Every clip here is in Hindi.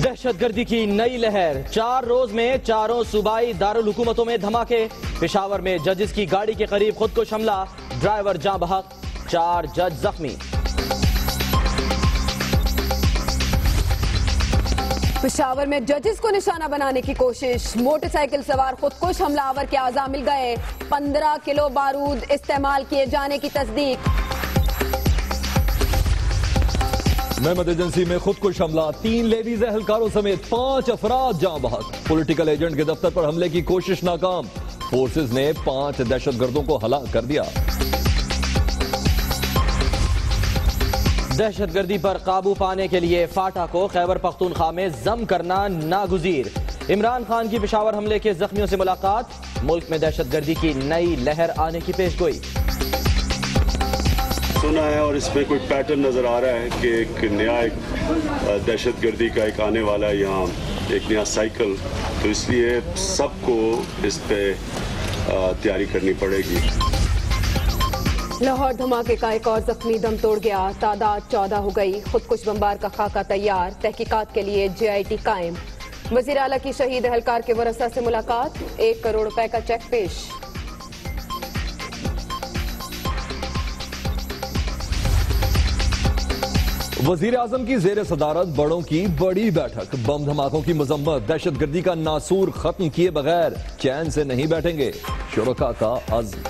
दहशतगर्दी की नई लहर, 4 रोज में चारों सूबाई दारुल हुकूमतों में धमाके। पेशावर में जजेस की गाड़ी के करीब खुदकुश हमला, ड्राइवर जाँ बहक, 4 जज जख्मी। पेशावर में जजेस को निशाना बनाने की कोशिश, मोटरसाइकिल सवार खुदकुश हमलावर के आज़ा मिल गए। 15 किलो बारूद इस्तेमाल किए जाने की तस्दीक। मेहमद एजेंसी में खुदकुश हमला, 3 लेडीज एहलकारों समेत 5 अफराद जाँ बहक। पॉलिटिकल एजेंट के दफ्तर पर हमले की कोशिश नाकाम, फोर्सेज ने 5 दहशतगर्दों को हलाक कर दिया। दहशतगर्दी पर काबू पाने के लिए फाटा को खैबर पख्तूनख्वा में जम करना नागुजीर। इमरान खान की पेशावर हमले के जख्मियों से मुलाकात, मुल्क में दहशतगर्दी की नई लहर आने की पेशगोई। सुना है और इसमें कोई पैटर्न नजर आ रहा है कि एक नया दहशतगर्दी का एक आने वाला है, यहाँ एक नया साइकिल, तो इसलिए सबको इस पे तैयारी करनी पड़ेगी। लाहौर धमाके का एक और जख्मी दम तोड़ गया, तादाद 14 हो गई। खुदकुश बमबार का खाका तैयार, तहकीकात के लिए JIT कायम। वजीर आला की शहीद एहलकार के वरसा से मुलाकात, 1 करोड़ रुपए का चेक पेश। वजीर आजम की जेर सदारत बड़ों की बड़ी बैठक, बम धमाकों की मजम्मत, दहशतगर्दी का नासूर खत्म किए बगैर चैन से नहीं बैठेंगे, शुरका का अज़्म।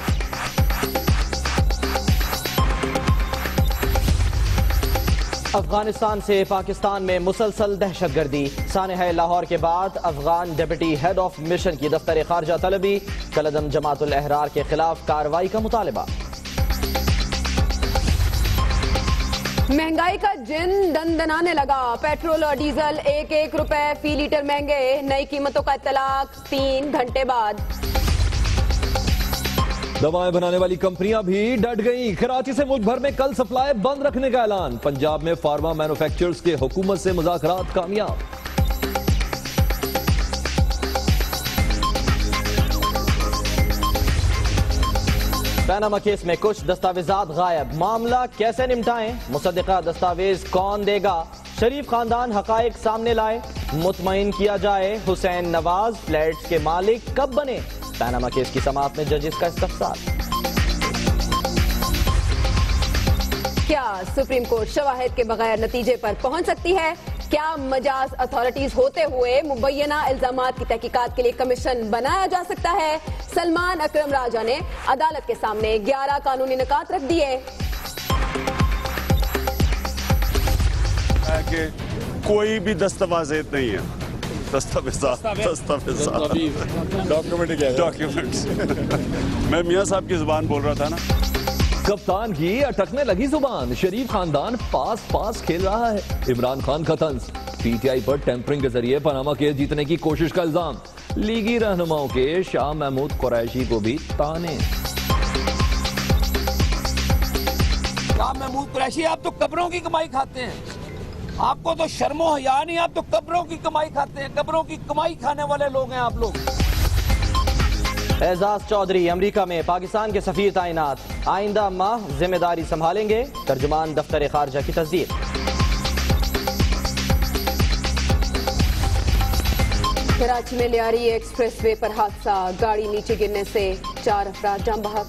अफगानिस्तान से पाकिस्तान में मुसलसल दहशतगर्दी, सानहा लाहौर के बाद Afghan deputy head of mission की दफ्तर खारजा तलबी, कलदम जमातुल अहरार के खिलाफ कार्रवाई का मुतालबा। महंगाई का जिन दनदनाने लगा, पेट्रोल और डीजल 1-1 रुपए फी लीटर महंगे, नई कीमतों का इत्तलाक 3 घंटे बाद। दवाएं बनाने वाली कंपनियां भी डट गईं, कराची से मुल्क भर में कल सप्लाई बंद रखने का ऐलान। पंजाब में फार्मा मैन्युफैक्चरर्स के हुकूमत से मुज़ाकरात कामयाब। पैनामा केस में कुछ दस्तावेजात गायब, मामला कैसे निपटाएं, मुसद्दिका दस्तावेज कौन देगा, शरीफ खानदान हकायक सामने लाए, मुतमईन किया जाए हुसैन नवाज फ्लैट्स के मालिक कब बने। पैनामा केस की समाअत में जजेस का इस्तफसार। क्या सुप्रीम कोर्ट शवाहिद के बगैर नतीजे पर पहुंच सकती है? क्या मजाज अथॉरिटीज होते हुए मुबैना इल्जामात की तहकीकात के लिए कमीशन बनाया जा सकता है? सलमान अकरम राजा ने अदालत के सामने 11 कानूनी निकात रख दिए। कि कोई भी दस्तावेज़ नहीं है, डॉक्यूमेंट्स। मैं मियां साहब की जुबान बोल रहा था ना। कप्तान की अटकने लगी जुबान, शरीफ खानदान पास खेल रहा है। इमरान खान का तंज, PTI पर टेम्परिंग के जरिए पनामा केस जीतने की कोशिश का इल्जाम, लीगी रहनुमाओं के शाह महमूद कुरैशी को भी ताने। शाह महमूद कुरैशी, आप तो कब्रों की कमाई खाते हैं, आपको तो शर्मो हया नहीं, आप तो कब्रों की कमाई खाते हैं, कब्रों की कमाई खाने वाले लोग हैं आप लोग। एजाज चौधरी अमेरिका में पाकिस्तान के सफीर तैनात, आइंदा माह जिम्मेदारी संभालेंगे, तर्जुमान दफ्तर खारजा की तस्दीक। कराची में लियारी एक्सप्रेसवे पर हादसा, गाड़ी नीचे गिरने से 4 अफराद जाँ बहक।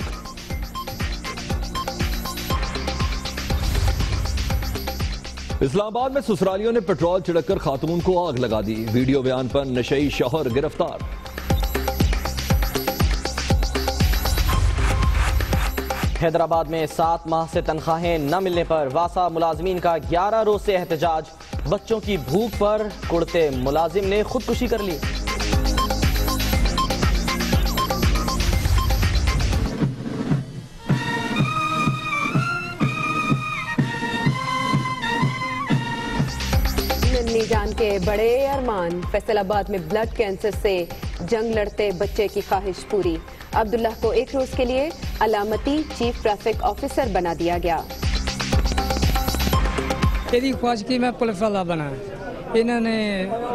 इस्लामाबाद में ससुरालियों ने पेट्रोल छिड़ककर खातून को आग लगा दी, वीडियो बयान पर नशई शौहर गिरफ्तार। हैदराबाद में 7 माह से तनख्वाहें न मिलने पर वासा मुलाजमीन का 11 रोज से एहतजाज, बच्चों की भूख पर कुड़ते मुलाजिम ने खुदकुशी कर ली। नन्ही जान के बड़े अरमान, फैसलाबाद में ब्लड कैंसर से जंग लड़ते बच्चे की ख्वाहिश पूरी। अब्दुल्ला को 1 रोज के लिए अलामती चीफ ट्रैफिक ऑफिसर बना दिया गया। ਇਹਦੀ ख्वाहिश की मैं पुलिस वाला बना, इन्होंने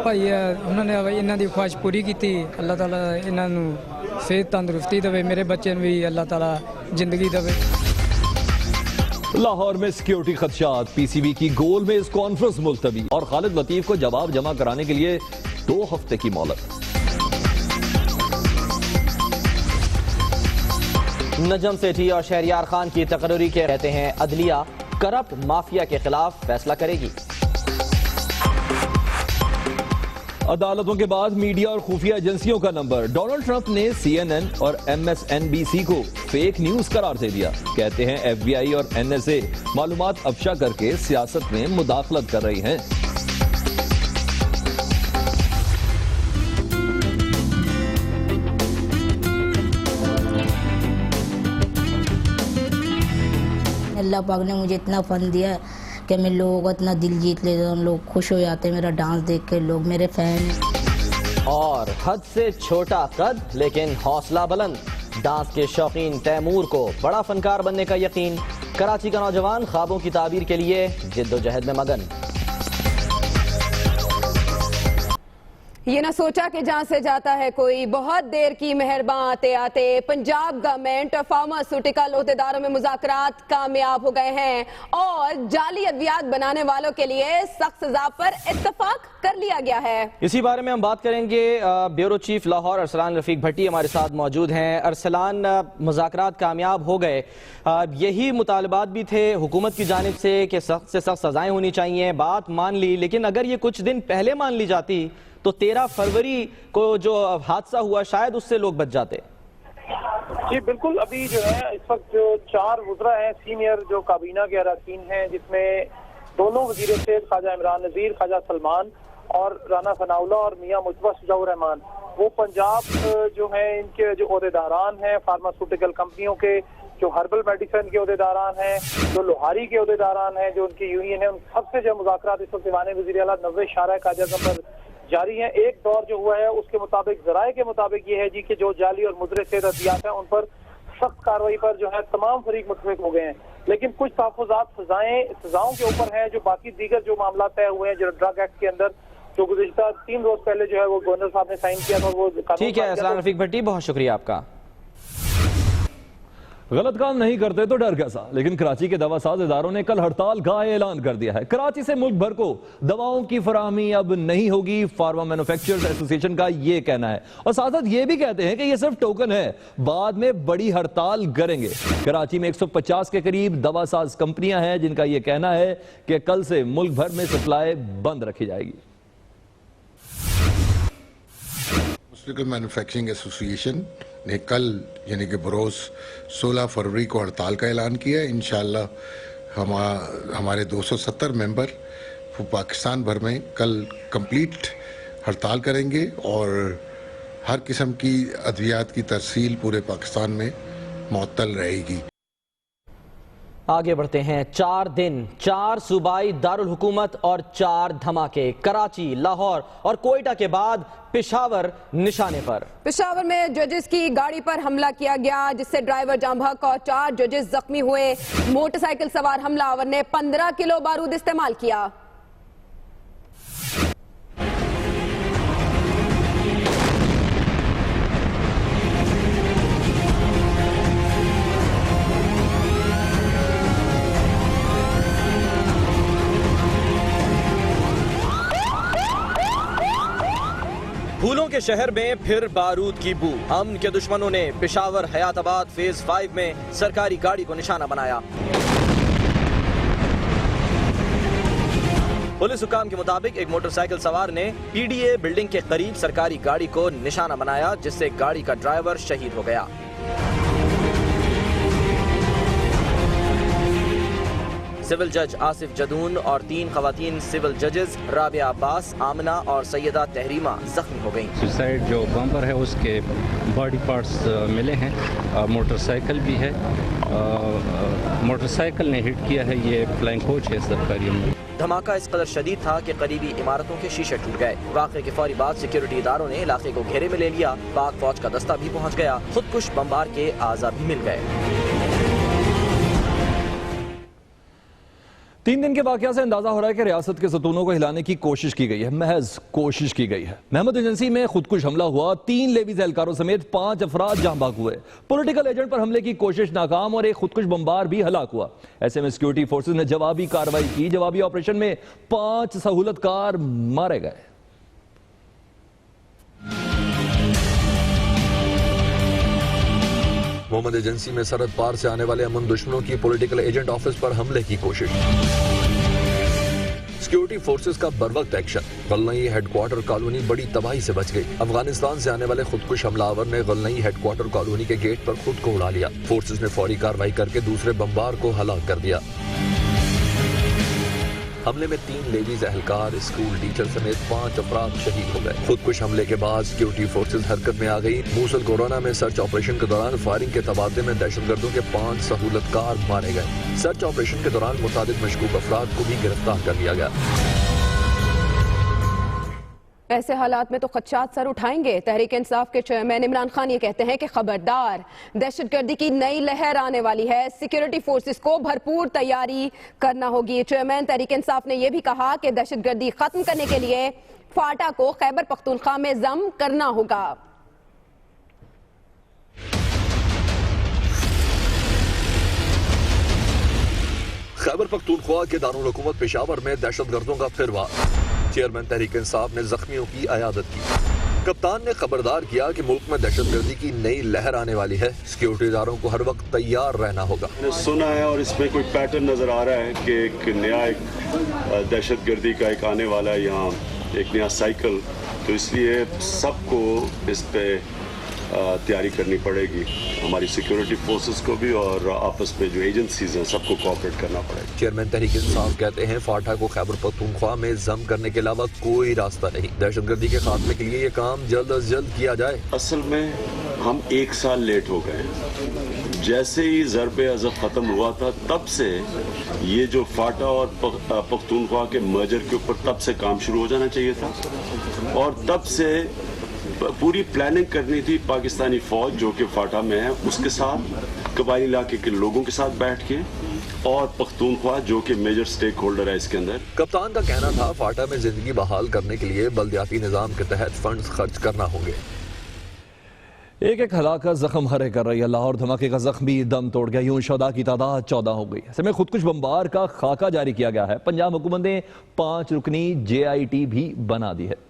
भाई उन्होंने इन्हों की ख्वाहिश पूरी की। अल्लाह ताला इन्हों सेहत तंदुरुस्ती देवे, मेरे बच्चे भी अल्लाह ताला जिंदगी देवे। लाहौर में सिक्योरिटी खदशात, पीसीबी की गोल में इस कॉन्फ्रेंस मुलतवी और खालिद लतीफ को जवाब जमा कराने के लिए 2 हफ्ते की मोहलत। नजम सेठी और शहरियार खान की तकरीरी के कहते हैं अदलिया करप्ट माफिया के खिलाफ फैसला करेगी। अदालतों के बाद मीडिया और खुफिया एजेंसियों का नंबर। डोनाल्ड ट्रंप ने CNN और MSNBC को फेक न्यूज करार दे दिया। कहते हैं FBI और NSA मालूमात अफशा करके सियासत में मुदाखलत कर रही हैं। अल्लाह पाक ने मुझे इतना फन दिया कि मैं लोगों का इतना दिल जीत लेता हूँ, लोग खुश हो जाते हैं मेरा डांस देख के, लोग मेरे फैन। और हद से छोटा कद लेकिन हौसला बुलंद, डांस के शौकीन तैमूर को बड़ा फनकार बनने का यकीन। कराची का नौजवान ख्वाबों की ताबीर के लिए जिद्दोजहद में मगन। ये ना सोचा कि जहां से जाता है कोई, बहुत देर की मेहरबान आते आते पंजाब गवर्नमेंट फार्मास्यूटिकल ओहदेदारों में मुज़ाकरात कामयाब हो गए हैं और जाली अद्वियात बनाने वालों के लिए सख्त सजा पर इत्तफाक कर लिया गया है। इसी बारे में हम बात करेंगे। ब्यूरो चीफ लाहौर अरसलान रफीक भट्टी हमारे साथ मौजूद हैं। अरसलान, मुज़ाकरात कामयाब हो गए, यही मुतालबात भी थे हुकूमत की जानिब से कि सख्त से सख्त सजाएं होनी चाहिए, बात मान ली, लेकिन अगर ये कुछ दिन पहले मान ली जाती तो 13 फरवरी को जो हादसा हुआ शायद उससे लोग बच जाते। जी बिल्कुल, अभी जो है इस वक्त जो 4 वज़रा हैं सीनियर जो काबीना के अरकान हैं, जिसमें दोनों वज़ीर सेहत ख्वाजा इमरान नज़ीर, ख्वाजा सलमान और राना सनाउल्ला और मियां मुजतबा शुजाउर रहमान, वो पंजाब जो है इनके जो ओहदेदारान हैं फार्मास्यूटिकल कंपनियों के, जो हर्बल मेडिसिन के ओहदेदारान हैं, जो लोहारी के ओहदेदारान हैं, जो उनकी यूनियन है, उन सबसे जो मुज़ाकरात इस वक्त दीवान वज़ीर आला नवेद शाहरा कायदे पर जारी है। एक दौर जो हुआ है उसके मुताबिक, जराये के मुताबिक ये है जी कि जो जाली और मुद्रे सेहत अद्वियात हैं उन पर सख्त कार्रवाई पर जो है तमाम फरीक मुतफिक हो गए हैं, लेकिन कुछ तहफ़्फ़ुज़ात सजाओं के ऊपर हैं। जो बाकी दीगर जो मामला तय हुए हैं जो ड्रग एक्ट के अंदर, जो गुज़िश्ता 3 रोज पहले जो है वो गवर्नर साहब ने साइन किया था, वो ठीक है। अरसलान रफीक भट्टी, बहुत शुक्रिया आपका। गलत काम नहीं करते तो डर कैसा, लेकिन कराची के दवासाज इदारों ने कल हड़ताल का ऐलान कर दिया है। कराची से मुल्क भर को दवाओं की फराहमी अब नहीं होगी, फार्मा मैन्युफैक्चरर्स एसोसिएशन का ये कहना है। और साथ साथ ये भी कहते हैं कि ये सिर्फ टोकन है, बाद में बड़ी हड़ताल करेंगे। कराची में 150 के करीब दवासाज कंपनियां हैं जिनका यह कहना है कि कल से मुल्क भर में सप्लाई बंद रखी जाएगी। मैन्युफैक्चरिंग एसोसिएशन ने कल यानी कि बरोज 16 फरवरी को हड़ताल का ऐलान किया है। इंशाअल्लाह हमारे 270 मेंबर पाकिस्तान भर में कल कंप्लीट हड़ताल करेंगे और हर किस्म की अद्वियात की तरसील पूरे पाकिस्तान में मुअत्तल रहेगी। आगे बढ़ते हैं। 4 दिन, 4 सूबाई दारुल हुकूमत और 4 धमाके। कराची, लाहौर और कोयटा के बाद पेशावर निशाने पर। पेशावर में जजेस की गाड़ी पर हमला किया गया जिससे ड्राइवर जाम बहक और 4 जजेस जख्मी हुए। मोटरसाइकिल सवार हमलावर ने 15 किलो बारूद इस्तेमाल किया। फूलों के शहर में फिर बारूद की बू। अमन के दुश्मनों ने पेशावर हयाताबाद फेज 5 में सरकारी गाड़ी को निशाना बनाया। पुलिस हुकाम के मुताबिक एक मोटरसाइकिल सवार ने PDA बिल्डिंग के करीब सरकारी गाड़ी को निशाना बनाया जिससे गाड़ी का ड्राइवर शहीद हो गया। सिविल जज आसिफ जदून और 3 खवातीन सिविल जजेस राबिया अब्बास, आमना और सैयदा तहरीमा जख्मी हो गईं। सुसाइड जो बम्पर है उसके बॉडी पार्ट्स मिले हैं, मोटरसाइकिल भी है, मोटरसाइकिल ने हिट किया है। ये फ्लाइंग कोच है सरकारी। धमाका इस कदर शदीद था कि करीबी इमारतों के शीशे टूट गए। वाक़े के फौरी बाद सिक्योरिटी इदारों ने इलाके को घेरे में ले लिया। पाक फौज का दस्ता भी पहुंच गया। खुदकुश बमबार के आज़ा भी मिल गए। 3 दिन के वाकया से अंदाजा हो रहा है कि रियासत के सतूनों को हिलाने की कोशिश की गई है, महज कोशिश की गई है। महमूद एजेंसी में खुदकुश हमला हुआ, 3 लेवीज एहलकारों समेत 5 अफराद जाँ भाग हुए। पॉलिटिकल एजेंट पर हमले की कोशिश नाकाम और एक खुदकुश बमबार भी हलाक हुआ। ऐसे में सिक्योरिटी फोर्सेज ने जवाबी कार्रवाई की। जवाबी ऑपरेशन में 5 सहूलतकार मारे गए। मोहम्मद एजेंसी में सरहद पार से आने वाले अमन दुश्मनों की पॉलिटिकल एजेंट ऑफिस पर हमले की कोशिश। सिक्योरिटी फोर्सेस का बरवक्त एक्शन। गलनई हेडक्वार्टर कॉलोनी बड़ी तबाही से बच गई। अफगानिस्तान से आने वाले खुदकुश हमलावर ने गलनई हेडक्वार्टर कॉलोनी के गेट पर खुद को उड़ा लिया। फोर्सेस ने फौरी कार्रवाई करके दूसरे बमबार को हलाक कर दिया। हमले में 3 लेडीज एहलकार, स्कूल टीचर समेत 5 अफराद शहीद हो गए। खुदकुश हमले के बाद सिक्योरिटी फोर्सेज हरकत में आ गई। मूसल कोरोना में सर्च ऑपरेशन के दौरान फायरिंग के तबादले में दहशतगर्दों के 5 सहूलतकार मारे गए। सर्च ऑपरेशन के दौरान मुतादिद मशकूक अफराद को भी गिरफ्तार कर लिया गया। ऐसे हालात में तो खदशात सर उठाएंगे। तहरीक इंसाफ के चेयरमैन इमरान खान ये कहते हैं कि खबरदार, दहशतगर्दी की नई लहर आने वाली है, सिक्योरिटी फोर्सेस को भरपूर तैयारी करना होगी। चेयरमैन तहरीक इंसाफ ने यह भी कहा कि दहशतगर्दी खत्म करने के लिए फाटा को खैबर पख्तूनख्वा में जम करना होगा। खैबर पख्तूनख्वा के दारुल हुकूमत पेशावर में दहशतगर्दों का फिर वार। चेयरमैन तहरीक इंसाफ ने जख्मियों की अयादत की। कप्तान ने खबरदार किया कि मुल्क में दहशतगर्दी की नई लहर आने वाली है, सिक्योरिटी इदारों को हर वक्त तैयार रहना होगा। मैंने सुना है और इसमें कोई पैटर्न नजर आ रहा है कि एक नया दहशतगर्दी का एक आने वाला है, यहाँ एक नया साइकिल, तो इसलिए सबको इस पे तैयारी करनी पड़ेगी। हमारी सिक्योरिटी फोर्सेस को भी और आपस में जो एजेंसीज हैं सबको कोऑपरेट करना पड़ेगा। चेयरमैन तहरीक इंसाफ कहते हैं फाटा को खैबर पख्तूनख्वा में जम करने के अलावा कोई रास्ता नहीं। दहशतगर्दी के खात्मे के लिए ये काम जल्द अज जल्द किया जाए। असल में हम 1 साल लेट हो गए। जैसे ही ज़रबे अज़ब खत्म हुआ था तब से ये जो फाटा और पख्तूनख्वा के मर्जर के ऊपर तब से काम शुरू हो जाना चाहिए था और तब से पूरी प्लानिंग करनी थी। पाकिस्तानी फौज जो कि फाटा में है उसके साथ, कबायली इलाके के लोगों के साथ बैठ के, और पख्तूनख्वा जो कि मेजर स्टेक होल्डर है इसके अंदर। कप्तान का कहना था फाटा में जिंदगी बहाल करने के लिए बल्दियाती निजाम के तहत फंड्स खर्च करना होंगे। एक हलाकत जख्म हरे कर रही है। लाहौर धमाके का जख्मी दम तोड़ गया। यूं शुहदा की तादाद 14 हो गई। ऐसे में खुदकुश बमबार का खाका जारी किया गया है। पंजाब हुकूमत ने 5 रुकनी JIT भी बना दी है।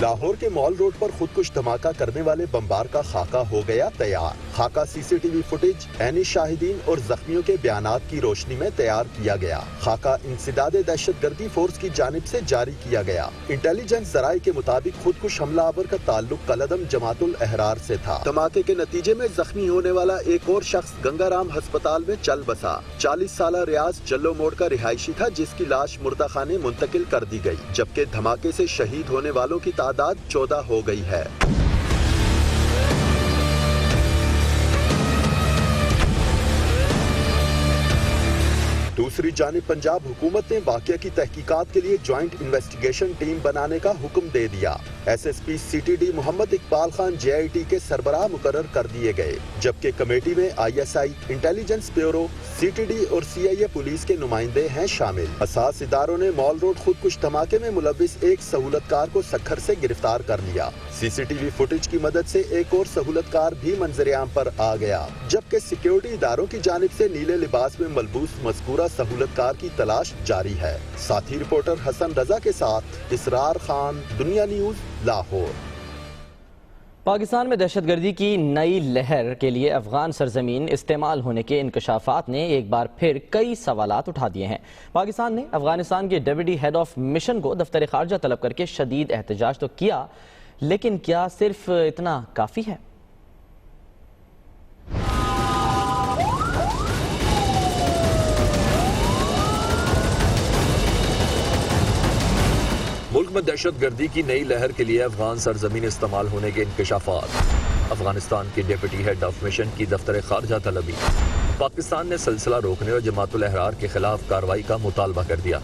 लाहौर के मॉल रोड पर खुदकुश धमाका करने वाले बमबार का खाका हो गया तैयार। खाका CCTV फुटेज, ऐनी शाहिदीन और जख्मियों के बयानात की रोशनी में तैयार किया गया। खाका इंसिदादे दहशतगर्दी फोर्स की जानिब से जारी किया गया। इंटेलिजेंस जराये के मुताबिक खुदकुश हमलावर का ताल्लुक कलदम जमातुल अहरार से था। धमाके के नतीजे में जख्मी होने वाला एक और शख्स गंगाराम अस्पताल में चल बसा। 40 साला रियाज जल्लो मोड़ का रिहायशी था जिसकी लाश मुर्दाखाने मुंतकिल कर दी गई, जबकि धमाके से शहीद होने वालों की तादाद 14 हो गई है। दूसरी जानिब पंजाब हुकूमत ने वाक़या की तहकीकात के लिए ज्वाइंट इन्वेस्टिगेशन टीम बनाने का हुक्म दे दिया। SSP CTD Mohammad Iqbal Khan JIT के सरबराह मुकर्रर कर दिए गए, जबकि कमेटी में ISI, इंटेलिजेंस ब्यूरो, CTD और CIA पुलिस के नुमाइंदे हैं शामिल। असास इदारों ने मॉल रोड खुदकुश धमाके में मुलविस एक सहूलतकार को सक्खर से गिरफ्तार कर लिया। CCTV फुटेज की मदद से एक और सहूलतकार भी मंजर-ए-आम पर आ गया, जबकि सिक्योरिटी इदारों की जानिब से नीले लिबास में मलबूस मज़कूरा सहूलतकार की तलाश जारी है। साथी रिपोर्टर हसन रजा के साथ इसरार खान, दुनिया न्यूज, लाहौर। पाकिस्तान में दहशतगर्दी की नई लहर के लिए अफगान सरजमीन इस्तेमाल होने के इंकशाफात ने एक बार फिर कई सवालात उठा दिए हैं। पाकिस्तान ने अफगानिस्तान के डेप्यूटी हेड ऑफ मिशन को दफ्तर खारजा तलब करके शदीद एहतजाज तो किया, लेकिन क्या सिर्फ इतना काफी है? मुल्क में दहशतगर्दी की नई लहर के लिए अफगान सरजमीन इस्तेमाल होने के इंकशाफात। अफगानिस्तान के डिप्टी हेड ऑफ मिशन की दफ्तर खारजा तलबी। पाकिस्तान ने सिलसिला रोकने और जमातुल अहरार के खिलाफ कार्रवाई का मुतालबा कर दिया।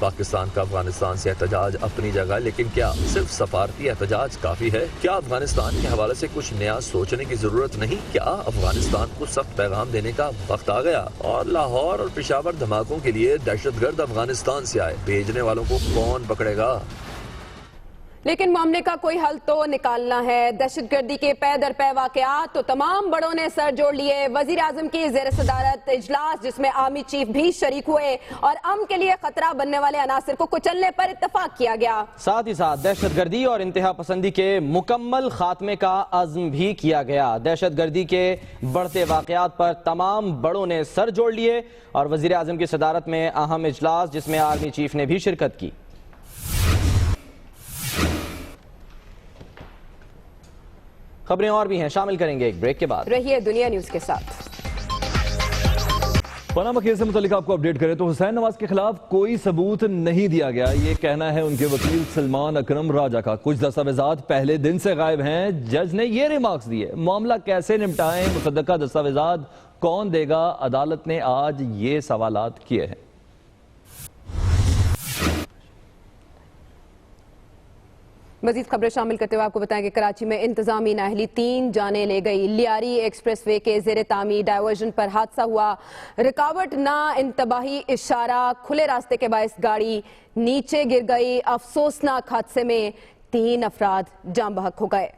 पाकिस्तान का अफगानिस्तान से एहतजाज अपनी जगह, लेकिन क्या सिर्फ सफारती एहतजाज काफी है? क्या अफगानिस्तान के हवाले से कुछ नया सोचने की जरूरत नहीं? क्या अफगानिस्तान को सख्त पैगाम देने का वक्त आ गया और लाहौर और पेशावर धमाकों के लिए दहशतगर्द अफगानिस्तान से आए भेजने वालों को कौन पकड़ेगा? लेकिन मामले का कोई हल तो निकालना है। दहशतगर्दी के पै दर पै वाकयात तो तमाम बड़ों ने सर जोड़ लिए। वजीर आजम की जेर सदारत इजलास जिसमें आर्मी चीफ भी शरीक हुए और अमन के लिए खतरा बनने वाले अनासिर को कुचलने पर इत्तफाक किया गया। साथ ही साथ दहशतगर्दी और इंतहा पसंदी के मुकम्मल खात्मे का अज़्म भी किया गया। दहशतगर्दी के बढ़ते वाकयात पर तमाम बड़ों ने सर जोड़ लिए और वजीर आजम की सदारत में अहम इजलास जिसमें आर्मी चीफ ने भी शिरकत की। खबरें और भी हैं, शामिल करेंगे एक ब्रेक के बाद। रहिए दुनिया न्यूज के साथ। पनामा केस से मुतालिक आपको अपडेट करें तो हुसैन नवाज के खिलाफ कोई सबूत नहीं दिया गया, ये कहना है उनके वकील सलमान अकरम राजा का। कुछ दस्तावेजात पहले दिन से गायब हैं। जज ने ये रिमार्क्स दिए। मामला कैसे निपटाएं, मुसद्दका दस्तावेजात कौन देगा? अदालत ने आज ये सवालात किए हैं। मजीद खबरें शामिल करते हुए आपको बताएं कि कराची में इंतजामी नाअहली 3 जाने ले गई। लियारी एक्सप्रेसवे के जेर तामीर डायवर्जन पर हादसा हुआ। रुकावट ना इंतबाही इशारा, खुले रास्ते के बायस गाड़ी नीचे गिर गई। अफसोसनाक हादसे में 3 अफराद जान बहक हो गए।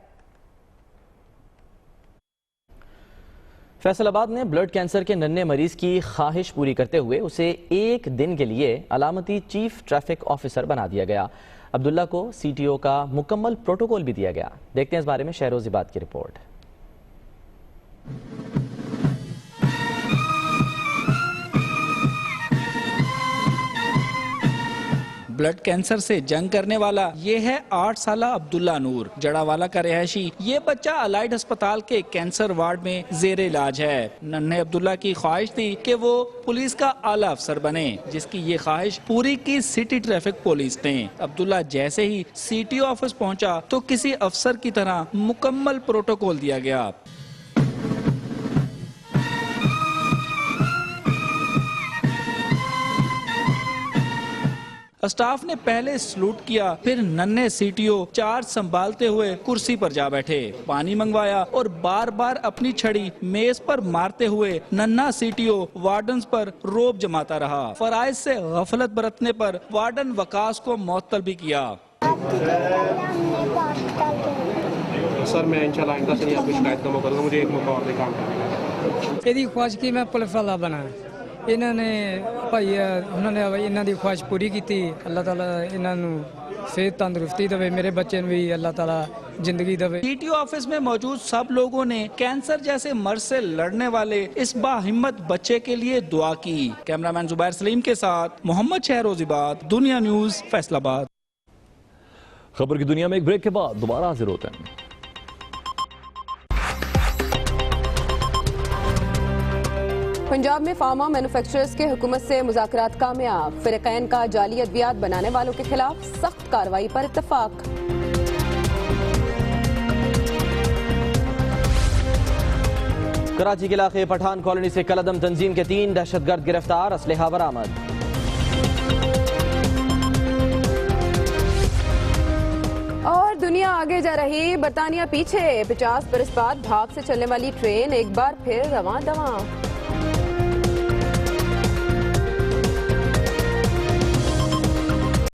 फैसलाबाद ने ब्लड कैंसर के नन्हे मरीज की ख्वाहिश पूरी करते हुए उसे 1 दिन के लिए अलामती चीफ ट्रैफिक ऑफिसर बना दिया गया। अब्दुल्ला को CTO का मुकम्मल प्रोटोकॉल भी दिया गया। देखते हैं इस बारे में शहरोज इबाद की रिपोर्ट। ब्लड कैंसर से जंग करने वाला ये है 8 साला अब्दुल्ला नूर, जड़ावाला का रिहायशी। ये बच्चा अलाइड अस्पताल के कैंसर वार्ड में जेरे इलाज है। नन्हे अब्दुल्ला की ख्वाहिश थी कि वो पुलिस का आला अफसर बने, जिसकी ये ख्वाहिश पूरी की सिटी ट्रैफिक पुलिस ने। अब्दुल्ला जैसे ही CTO ऑफिस पहुंचा तो किसी अफसर की तरह मुकम्मल प्रोटोकॉल दिया गया। स्टाफ ने पहले सलूट किया, फिर नन्हे CTO चार्ज संभालते हुए कुर्सी पर जा बैठे। पानी मंगवाया और बार बार अपनी छड़ी मेज पर मारते हुए नन्हा CTO वार्डन पर रोब जमाता रहा। फराइज से गफलत बरतने पर वार्डन वकास को मुअत्तल भी किया। सर मैं इंशाल्लाह आइंदा से आपको शिकायत का मौका दूंगा, मुझे एक मौका और काम करना। ਇਹਦੀ ਖੁਆਇਸ਼ ਕੀ ਮੈਂ ਪੁਲਿਸ ਵਾਲਾ ਬਣਾ। ਇਹਨਾਂ ਨੇ ਭਾਈ ਉਹਨਾਂ ਨੇ ਇਹਨਾਂ ਦੀ ਖੁਆਇਸ਼ ਪੂਰੀ ਕੀਤੀ। ਅੱਲਾਹ ਤਾਲਾ ਇਹਨਾਂ ਨੂੰ सेहत तंदुरुस्ती दे, मेरे बच्चे भी अल्लाह ताला जिंदगी दे। CTO ऑफिस में मौजूद सब लोगों ने कैंसर जैसे मर्ज से लड़ने वाले इस बाहिम्मत बच्चे के लिए दुआ की। कैमरामैन जुबैर सलीम के साथ मोहम्मद शहरोजिबाद, दुनिया न्यूज, फैसलाबाद। खबर की दुनिया में एक ब्रेक के बाद दोबारा हाजिर होते हैं। पंजाब में फार्मा मैन्युफैक्चरर्स के हुकूमत से मुज़ाकरात कामयाब। फ़िरक़ैन का जाली अद्वियात बनाने वालों के खिलाफ सख्त कार्रवाई पर इत्तफाक। कराची के इलाके पठान कॉलोनी से कलदम तंजीम के 3 दहशतगर्द गिरफ्तार, असलहा बरामद। और दुनिया आगे जा रही, बरतानिया पीछे। 50 बरस बाद भाग से चलने वाली ट्रेन एक बार फिर रवां दवां।